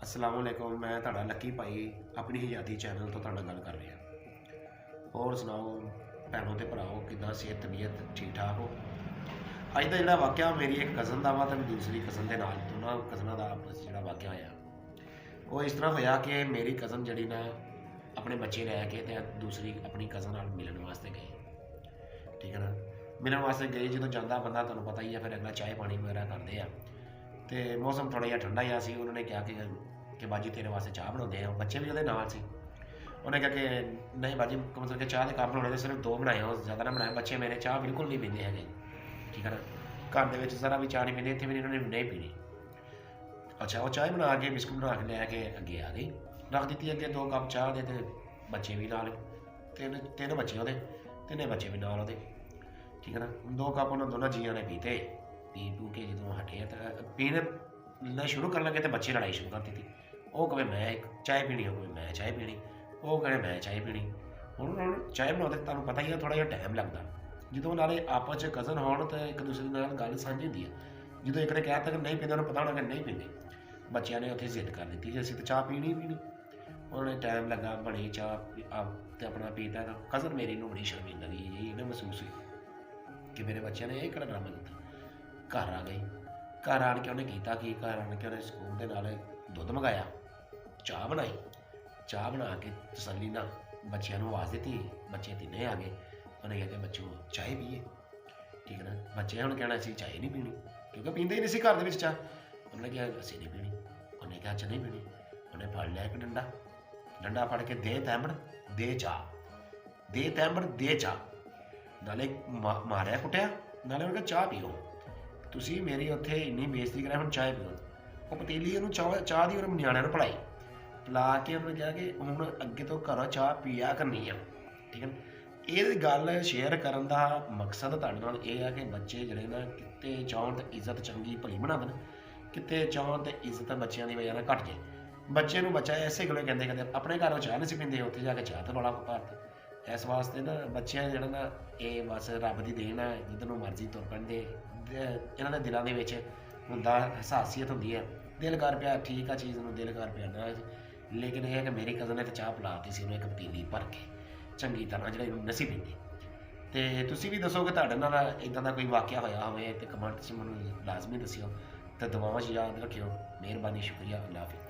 अस्सलाम वालेकुम। मैं ਤੁਹਾਡਾ ਲੱਕੀ ਭਾਈ ਆਪਣੀ ਆਜ਼ਾਦੀ ਚੈਨਲ ਤੋਂ ਤੁਹਾਡਾ ਗੱਲ ਕਰ ਰਿਹਾ। ਹੋਰ ਸੁਣਾਓ ਭੈਣੋ ਤੇ ਭਰਾਓ, ਕਿੱਦਾਂ ਸਿਹਤ ਤਬੀਅਤ ਠੀਕ ਠਾਕ ਹੋ? ਅੱਜ ਦਾ ਜਿਹੜਾ ਵਾਕਿਆ ਮੇਰੀ ਇੱਕ ਕਜ਼ਨ ਦਾ ਵਾ ਤੇ ਦੂਸਰੀ ਕਜ਼ਨ ਦੇ ਨਾਲ ਦੋਨਾਂ ਕਜ਼ਨਾਂ ਦਾ ਆਪਸ ਜਿਹੜਾ ਵਾਕਿਆ ਹੋਇਆ ਉਹ ਇਸ ਤਰ੍ਹਾਂ ਹੋਇਆ ਕਿ ਮੇਰੀ ਕਜ਼ਨ ਜਿਹੜੀ ਨਾ ਆਪਣੇ ਬੱਚੇ ਲੈ ਕੇ ਤੇ ਦੂਸਰੀ ਆਪਣੀ ਕਜ਼ਨ ਨਾਲ ਮਿਲਣ ਵਾਸਤੇ ਗਈ। ਠੀਕ ਹੈ ਨਾ, ਮਿਲਣ ਵਾਸਤੇ ਗਏ। ਜਦੋਂ ਜਾਂਦਾ ਬੰਦਾ ਤੁਹਾਨੂੰ ਪਤਾ ਹੀ ਆ, ਫਿਰ ਅਗਲਾ ਚਾਹ ਪਾਣੀ ਵਗੈਰਾ ਕਰਦੇ ਆ। ਤੇ ਮੌਸਮ ਥੋੜ੍ਹਾ ਜਿਹਾ ਠੰਡਾ ਜਿਹਾ ਸੀ। ਉਹਨਾਂ ਨੇ ਕਿਹਾ ਕਿ ਬਾਜੀ ਤੇਰੇ ਵਾਸਤੇ ਚਾਹ ਬਣਾਉਂਦੇ ਆ। ਬੱਚੇ ਵੀ ਉਹਦੇ ਨਾਲ ਸੀ। ਉਹਨੇ ਕਿਹਾ ਕਿ ਨਹੀਂ ਬਾਜੀ, ਮਤਲਬ ਕਿ ਚਾਹ ਦੇ ਕੱਪ ਬਣਾਉਣੇ ਤੇ ਸਿਰਫ 2 ਬਣਾਏ, ਉਹ ਜ਼ਿਆਦਾ ਨਾ ਬਣਾਏ। ਬੱਚੇ ਮੇਰੇ ਚਾਹ ਬਿਲਕੁਲ ਨਹੀਂ ਪੀਂਦੇ ਹੈਗੇ। ਠੀਕ ਹੈ ਨਾ, ਘਰ ਦੇ ਵਿੱਚ ਜ਼ਰਾ ਵੀ ਚਾਹ ਨਹੀਂ ਪੀਂਦੇ, ਇੱਥੇ ਵੀ ਇਹਨਾਂ ਨੇ ਨਹੀਂ ਪੀਣੀ। ਅੱਛਾ, ਉਹ ਚਾਹ ਬਣਾ ਕੇ ਬਿਸਕੁਟ ਬਣਾ ਕੇ ਲੈ ਕੇ ਅੱਗੇ ਆ ਗਈ, ਰੱਖ ਦਿੱਤੀ ਅੱਗੇ 2 ਕੱਪ ਚਾਹ ਦੇ। ਤੇ ਬੱਚੇ ਵੀ ਨਾਲ, ਤਿੰਨ ਬੱਚੇ ਉਹਦੇ, ਤਿੰਨੇ ਬੱਚੇ ਵੀ ਨਾਲ ਉਹਦੇ। ਠੀਕ ਹੈ ਨਾ, 2 ਕੱਪ ਉਹਨਾਂ ਦੋਨਾਂ ਜੀਆਂ ਨੇ ਪੀਤੇ। ਪੀ ਪੂ ਕੇ ਜਦੋਂ ਹਟੇ ਤਾਂ ਪੀਣਾ ਸ਼ੁਰੂ ਕਰਨ ਲੱਗੇ ਤਾਂ ਬੱਚੇ ਲੜਾਈ ਸ਼ੁਰੂ ਕਰ ਦਿੱਤੀ। ਉਹ ਕਹੇ ਮੈਂ ਚਾਹ ਪੀਣੀ, ਉਹ ਕਹੇ ਮੈਂ ਚਾਹ ਪੀਣੀ, ਉਹ ਕਹੇ ਮੈਂ ਚਾਹ ਪੀਣੀ। ਹੁਣ ਚਾਹ ਬਣਾਉਂਦੇ ਤੁਹਾਨੂੰ ਪਤਾ ਹੀ ਆ, ਥੋੜ੍ਹਾ ਜਿਹਾ ਟਾਈਮ ਲੱਗਦਾ। ਜਦੋਂ ਨਾਲੇ ਆਪਸ 'ਚ ਕਜ਼ਨ ਹੋਣ ਤਾਂ ਇੱਕ ਦੂਸਰੇ ਨਾਲ ਗੱਲ ਸਾਂਝੀ ਹੁੰਦੀ ਆ। ਜਦੋਂ ਇੱਕ ਨੇ ਕਹਿ ਤਾ ਕਿ ਨਹੀਂ ਪੀਂਦੇ, ਉਹਨੂੰ ਪਤਾ ਹੋਣਾ ਕਿ ਨਹੀਂ ਪੀਂਦੇ। ਬੱਚਿਆਂ ਨੇ ਉੱਥੇ ਜ਼ਿੱਦ ਕਰ ਦਿੱਤੀ ਕਿ ਅਸੀਂ ਤਾਂ ਚਾਹ ਪੀਣੀ ਪੀਣੀ। ਉਹਨਾਂ ਨੇ ਟਾਈਮ ਲੱਗਾ, ਬਣੀ ਚਾਹ ਤੇ ਆਪਣਾ ਪੀਤਾ। ਕਜ਼ਨ ਮੇਰੀ ਨੂੰ ਬੜੀ ਸ਼ਰਮਿੰਦਗੀ ਇਹਨੇ ਮਹਿਸੂਸ ਹੋਈ ਕਿ ਮੇਰੇ ਬੱਚਿਆਂ ਨੇ ਇਹ ਕਿਹੜਾ ਡਰਾਮਾ ਕੀਤਾ। ਘਰ ਆ ਗਈ। ਘਰ ਆਣ ਕੇ ਉਹਨੇ ਕੀਤਾ ਕੀ, ਘਰ ਆਣ ਕੇ ਉਹਨੇ ਸਕੂਲ ਦੇ ਨਾਲ ਦੁੱਧ ਮੰਗਾਇਆ, ਚਾਹ ਬਣਾਈ। ਚਾਹ ਬਣਾ ਕੇ ਤਸੱਲੀ ਨਾਲ ਬੱਚਿਆਂ ਨੂੰ ਆਵਾਜ਼ ਦਿੱਤੀ। ਬੱਚੇ ਤਿੰਨੇ ਆ ਗਏ। ਉਹਨੇ ਕਿਹਾ ਕਿ ਬੱਚੋ ਚਾਹ ਪੀਏ। ਠੀਕ ਹੈ ਨਾ, ਬੱਚੇ ਹੁਣ ਕਹਿਣਾ ਅਸੀਂ ਚਾਹ ਨਹੀਂ ਪੀਣੀ, ਕਿਉਂਕਿ ਪੀਂਦੇ ਹੀ ਨਹੀਂ ਸੀ ਘਰ ਦੇ ਵਿੱਚ ਚਾਹ। ਉਹਨੇ ਕਿਹਾ ਅਸੀਂ ਨਹੀਂ ਪੀਣੀ। ਉਹਨੇ ਕਿਹਾ ਅੱਛਾ ਨਹੀਂ ਪੀਣੀ। ਉਹਨੇ ਫੜ ਲਿਆ ਇੱਕ ਡੰਡਾ ਫੜ ਕੇ ਦੇ ਤੈਂਬੜ ਦੇ ਚਾਹ, ਦੇ ਤੈਂਬੜ ਦੇ ਚਾਹ। ਨਾਲੇ ਮਾਰਿਆ ਕੁੱਟਿਆ, ਨਾਲੇ ਉਹਨੇ ਕਿਹਾ ਚਾਹ ਪੀਓ। ਤੁਸੀਂ ਮੇਰੀ ਉੱਥੇ ਇੰਨੀ ਬੇਇੱਜ਼ਤੀ ਕਰਾਇਆ, ਹੁਣ ਚਾਹ ਪੀਓ। ਉਹ ਪਤੀਲੀ ਉਹਨੂੰ ਚਾਹ ਦੀ ਉਹਨੇ ਨਿਆਣਿਆਂ ਨੂੰ ਪਿਲਾ ਕੇ ਉਹਨੇ ਕਿਹਾ ਕਿ ਹੁਣ ਅੱਗੇ ਤੋਂ ਘਰੋਂ ਚਾਹ ਪੀਆ ਕਰਨੀ ਆ। ਠੀਕ ਹੈ ਨਾ, ਇਹ ਗੱਲ ਸ਼ੇਅਰ ਕਰਨ ਦਾ ਮਕਸਦ ਤੁਹਾਡੇ ਨਾਲ ਇਹ ਆ ਕਿ ਬੱਚੇ ਜਿਹੜੇ ਨਾ ਕਿਤੇ ਚਾਹੁਣ ਤੇ ਇੱਜ਼ਤ ਚੰਗੀ ਭਲੀ ਬਣਾ ਦੇਣ, ਕਿਤੇ ਚਾਹੁਣ ਤੇ ਇੱਜ਼ਤ ਬੱਚਿਆਂ ਦੀ ਵਜ੍ਹਾ ਨਾਲ ਘੱਟ ਜਾਏ। ਬੱਚੇ ਨੂੰ ਬੱਚਾ ਐਸੇ ਗੱਲੋਂ ਕਹਿੰਦੇ ਆਪਣੇ ਘਰੋਂ ਚਾਹ ਨਹੀਂ ਸੀ ਪੀਂਦੇ, ਉੱਥੇ ਜਾ ਕੇ ਚਾਹ ਤੇ ਰੌਲਾ ਪਾਤਾ। ਇਸ ਵਾਸਤੇ ਨਾ ਬੱਚਿਆਂ ਜਿਹੜਾ ਨਾ ਇਹ ਬਸ ਰੱਬ ਦੀ ਦੇਣ ਆ, ਜਿੱਧਰ ਨੂੰ ਮਰਜ਼ੀ ਤੁਰ ਪੈਂਦੇ। ਇਹਨਾਂ ਦੇ ਦਿਲਾਂ ਦੇ ਵਿੱਚ ਹੁੰਦਾ, ਹਸਾਸੀਅਤ ਹੁੰਦੀ ਹੈ। ਦਿਲ ਕਰ ਪਿਆ ਠੀਕ ਆ ਚੀਜ਼ ਨੂੰ, ਦਿਲ ਕਰ ਪਿਆ ਨਾ। ਲੇਕਿਨ ਇਹ ਹੈ ਕਿ ਮੇਰੀ ਕਜ਼ਨ ਨੇ ਤਾਂ ਚਾਹ ਪਿਲਾਤੀ ਸੀ ਉਹਨੂੰ ਇੱਕ ਪਤੀਲੀ ਭਰ ਕੇ ਚੰਗੀ ਤਰ੍ਹਾਂ, ਜਿਹੜਾ ਇਹਨੂੰ ਨਸੀ ਪੀਂਦੀ। ਅਤੇ ਤੁਸੀਂ ਵੀ ਦੱਸੋ ਕਿ ਤੁਹਾਡੇ ਨਾਲ ਇੱਦਾਂ ਦਾ ਕੋਈ ਵਾਕਿਆ ਹੋਇਆ ਹੋਵੇ, ਅਤੇ ਕਮੈਂਟ 'ਚ ਮੈਨੂੰ ਲਾਜ਼ਮੀ ਦੱਸਿਓ। ਅਤੇ ਦੁਆਵਾਂ 'ਚ ਯਾਦ ਰੱਖਿਓ। ਮਿਹਰਬਾਨੀ, ਸ਼ੁਕਰੀਆ, ਅੱਲਾ ਹਾਫਿਜ਼।